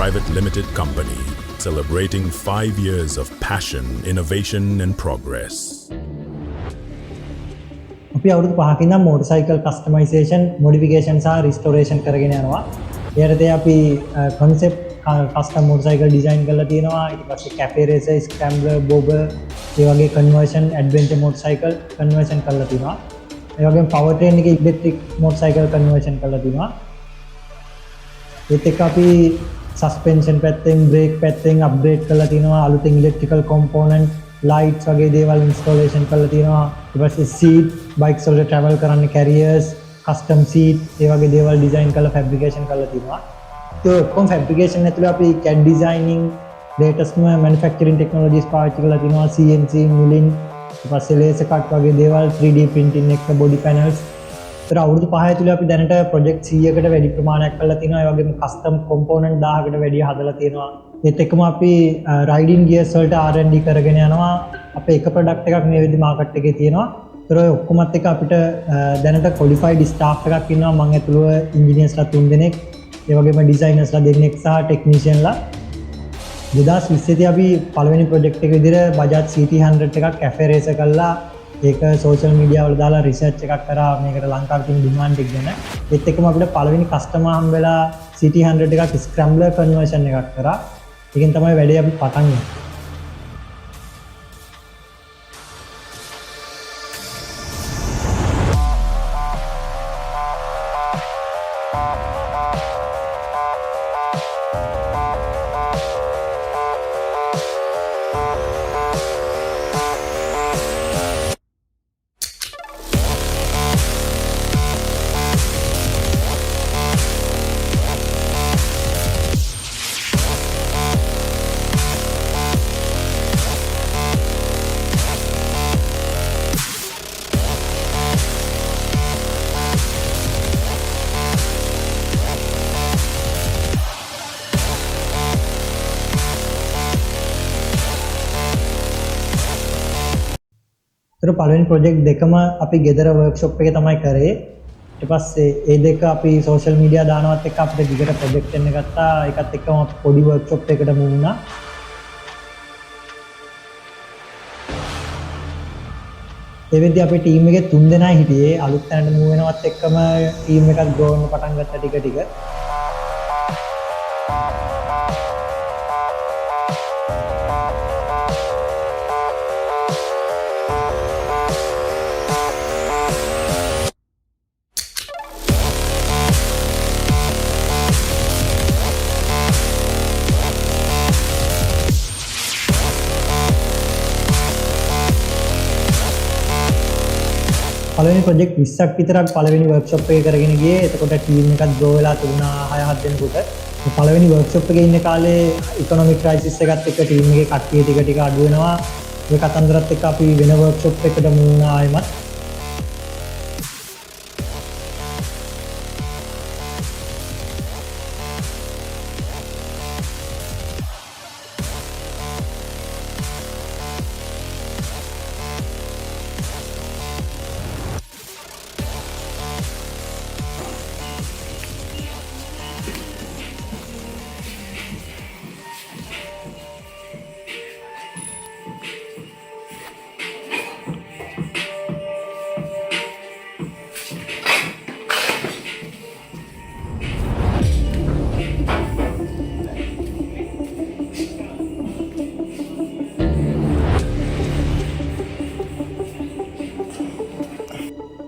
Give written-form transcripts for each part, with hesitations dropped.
Private Limited Company, celebrating 5 years of passion, innovation and progress. අපි අවුරුදු 5කින් නම් motorcycle customization, modification සහ restoration කරගෙන යනවා. ඊයරතේ අපි concept custom motorcycle design කරලා තියෙනවා. ඊට පස්සේ cafe racer, scrambler, bobber, ඒ වගේ conversion adventure motorcycle conversion කරලා තියෙනවා. ඒ වගේම power train එකේ electric motorcycle conversion කරලා තියෙනවා. ඒත් එක්ක අපි suspension පැත්තෙන්, brake පැත්තෙන් upgrade කරලා තියෙනවා. අලුතෙන් electrical component, lights වගේ දේවල් installation කරලා තියෙනවා. ඊට පස්සේ seat, bikes වලට travel කරන්න carriers, custom seat, ඒ වගේ දේවල් design කරලා fabrication කරලා තියෙනවා. ඒ ඔක්කොම fabrication ඇතුළේ අපි CAD designing, latest manufacturing technologies පාවිච්චි කරලා තියෙනවා. CNC milling, ඊට පස්සේ laser cut වගේ දේවල්, 3D printing එක, body panels. ඒතර අවුරුදු 5 ඇතුළේ අපි දැනට project 100කට වැඩි ප්‍රමාණයක් කරලා තිනවා. ඒ වගේම custom component 1000කට වැඩි හදලා තියෙනවා. ඒත් එක්කම අපි riding gears වලට R&D කරගෙන යනවා. අපේ එක product එකක් මේ වෙද්දි market එකේ තියෙනවා. ඒතර ඔය ඔක්කොමත් එක්ක අපිට දැනට qualified staff එකක් ඉන්නවා. මම ඇතුළුව engineersලා 3 දෙනෙක්, ඒ වගේම designersලා දෙන්නෙක් සහ technicianලා. 2020 දී අපි පළවෙනි project එක විදිහට Bajaj CT100 එකක් cafe racer කළා. ඒක social media වල දාලා research එකක් කරා මේකට ලංකාවේ තියෙන demand එක ගැන. ඒත් එක්කම අපිට පළවෙනි customer හම් වෙලා CT100 එකක් scrambler conversion එකක් කරා. ඒකෙන් තමයි වැඩේ අපි පටන් ගන්නේ. ඒතර පළවෙනි ප්‍රොජෙක්ට් දෙකම අපි ගෙදර වර්ක්ෂොප් එකේ තමයි කරේ. ඊට පස්සේ ඒ දෙක අපි සෝෂල් මීඩියා දානවත් එක්ක අපිට දිගට ප්‍රොජෙක්ට් එකක් ගත්තා. ඒකත් එක්කම පොඩි වර්ක්ෂොප් එකකට මූ වුණා. ඒ වෙද්දී අපේ ටීම් එකේ 3 දෙනා හිටියේ. අලුත් තැනට මූ වෙනවත් එක්කම ටීම් එකක් ග්‍රෝ වෙන්න පටන් ගත්තා ටික ටික. පළවෙනි ප්‍රොජෙක්ට් 20ක් විතරක් පළවෙනි වර්ක්ෂොප් එකේ කරගෙන ගියේ. එතකොට ටීම් එකත් ග්‍රෝ වෙලා තිබුණා 6-7 දෙනෙකුට. පළවෙනි වර්ක්ෂොප් එකේ ඉන්න කාලේ ඉකොනොමික් ක්‍රයිසිස් එකත් එක්ක ටීම් එකේ කට්ටිය ටික ටික අඩු වෙනවා. ඒ කතන්දරත් එක්ක අපි වෙන වර්ක්ෂොප් එකකට මූ වුණා ආයෙමත්.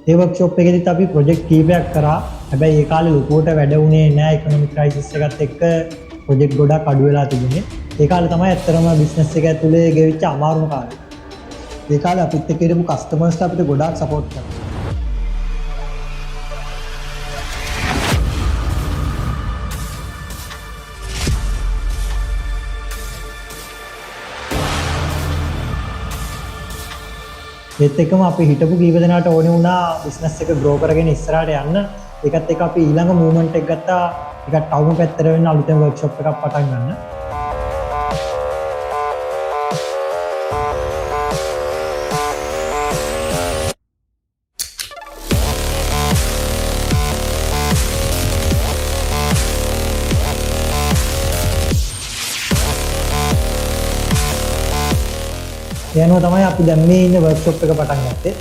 ඒ වර්ක්ෂොප් එකේදීත් අපි ප්‍රොජෙක්ට් කීපයක් කරා. හැබැයි ඒ කාලේ ලොකුවට වැඩ වුණේ නැහැ. ඉකොනොමික් ක්‍රයිසිස් එකත් එක්ක ප්‍රොජෙක්ට් ගොඩක් අඩු වෙලා තිබුණේ. ඒ කාලේ තමයි ඇත්තටම බිස්නස් එක ඇතුලේ ගෙවිච්ච අමාරුම කාලේ. ඒ කාලේ අපිත් එක්ක ඉරපු කස්ටමර්ස්ලා අපිට ගොඩාක් සපෝට් කරා. ඒත් එක්කම අපි හිටපු කීප දෙනාට ඕනේ වුණා බිස්නස් එක ග්‍රෝ කරගෙන ඉස්සරහට යන්න. ඒකත් එක්ක අපි ඊළඟ මූවමන්ට් එක ගත්තා. ටිකක් ටවුන් පැත්තට වෙන්න අලුතෙන් වර්ක්ෂොප් එකක් පටන් ගන්න. ඒ අනුව තමයි අපි දැන් මේ ඉන්න වර්ක්ෂොප් එක පටන් ගත්තේ.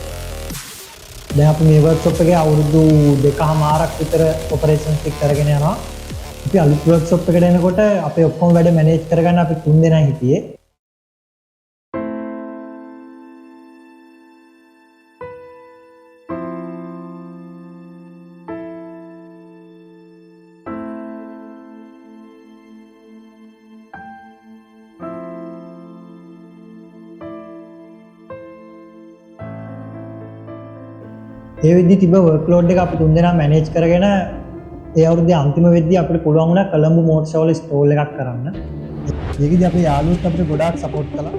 දැන් අපි මේ වර්ක්ෂොප් එකේ අවුරුදු 2කමාරක් විතර ඔපරේෂන්ස් ටික කරගෙන යනවා. අපි අලුත් වර්ක්ෂොප් එකට එනකොට අපේ ඔක්කොම වැඩ මැනේජ් කරගන්න අපි 3 දෙනා හිටියේ. ඒ වෙද්දි තිබ්බ වර්ක්ලෝඩ් එක අපි 3 දෙනා මැනේජ් කරගෙන ඒ අවුරුද්දේ අන්තිම වෙද්දි අපිට පුළුවන් වුණා කොළඹ මෝටර් ෂෝ වල ස්ටෝල් එකක් කරන්න. ඒකෙදි අපේ යාළුවොත් අපිට ගොඩාක් සපෝට් කළා.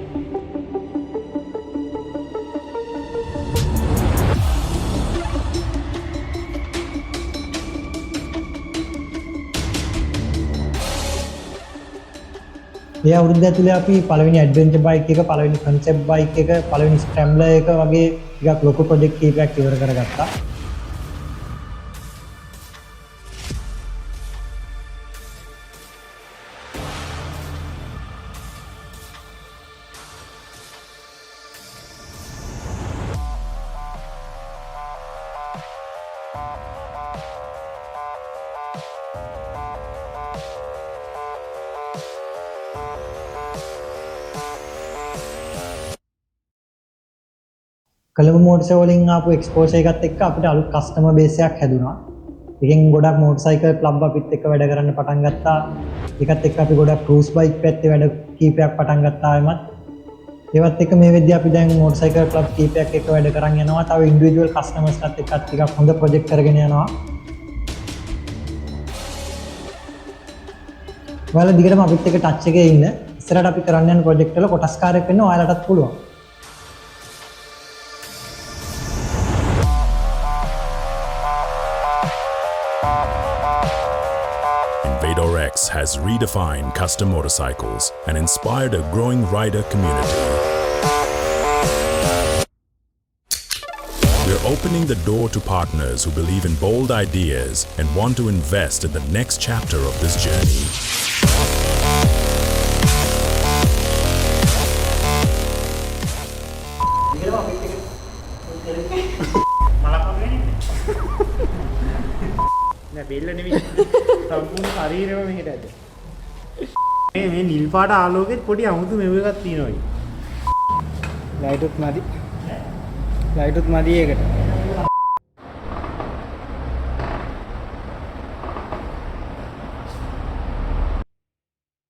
ඒ අවුරුද්ද ඇතුලේ අපි පළවෙනි ඇඩ්වෙන්චර් බයික් එක, පළවෙනි කන්සෙප්ට් බයික් එක, පළවෙනි ස්ක්‍රැම්බ්ලර් එක වගේ ටිකක් ලොකු ප්‍රොජෙක්ට් කීපයක් ඉවර කරගත්තා. කොළඹ මෝටර් ෂෝ වලින් ආපු එක්ස්පෝෂර් එකත් එක්ක අපිට අලුත් කස්ටමර් බේස් එකක් හැදුනා. එකෙන් ගොඩක් මෝටර් සයිකල් ක්ලබ් අපිත් එක්ක වැඩ කරන්න පටන් ගත්තා. ඒකත් එක්ක අපි ගොඩක් ක්‍රූස් බයික් පැත්තේ වැඩ කීපයක් පටන් ගත්තා එමත්. ඒවත් එක්ක මේ වෙද්දී අපි දැන් මෝටර් සයිකල් ක්ලබ් කීපයක් එක්ක වැඩ කරන් යනවා. තව ඉන්ඩිවිජුවල් කස්ටමර්ස්ලත් එක්ක ටිකක් හොඳ ප්‍රොජෙක්ට් කරගෙන යනවා. ඔයාලා දිගටම අපිත් එක්ක ටච් එකේ ඉන්න. ඉස්සරහට අපි කරන්න යන ප්‍රොජෙක්ට් වල කොටස්කාරයෙක් වෙන්න ඔයාලටත් පුළුවන්. Invador X has redefined custom motorcycles and inspired a growing rider community. We're opening the door to partners who believe in bold ideas and want to invest in the next chapter of this journey. බෙල්ල නෙමෙයි සම්පූර්ණ ශරීරෙම මෙහෙට ඇද. මේ නිල් පාට ආලෝකෙත් පොඩි අමුතු මෙව එකක් තියෙනවා. ලයිටුත් මදි. ලයිටුත් මදි ඒකට.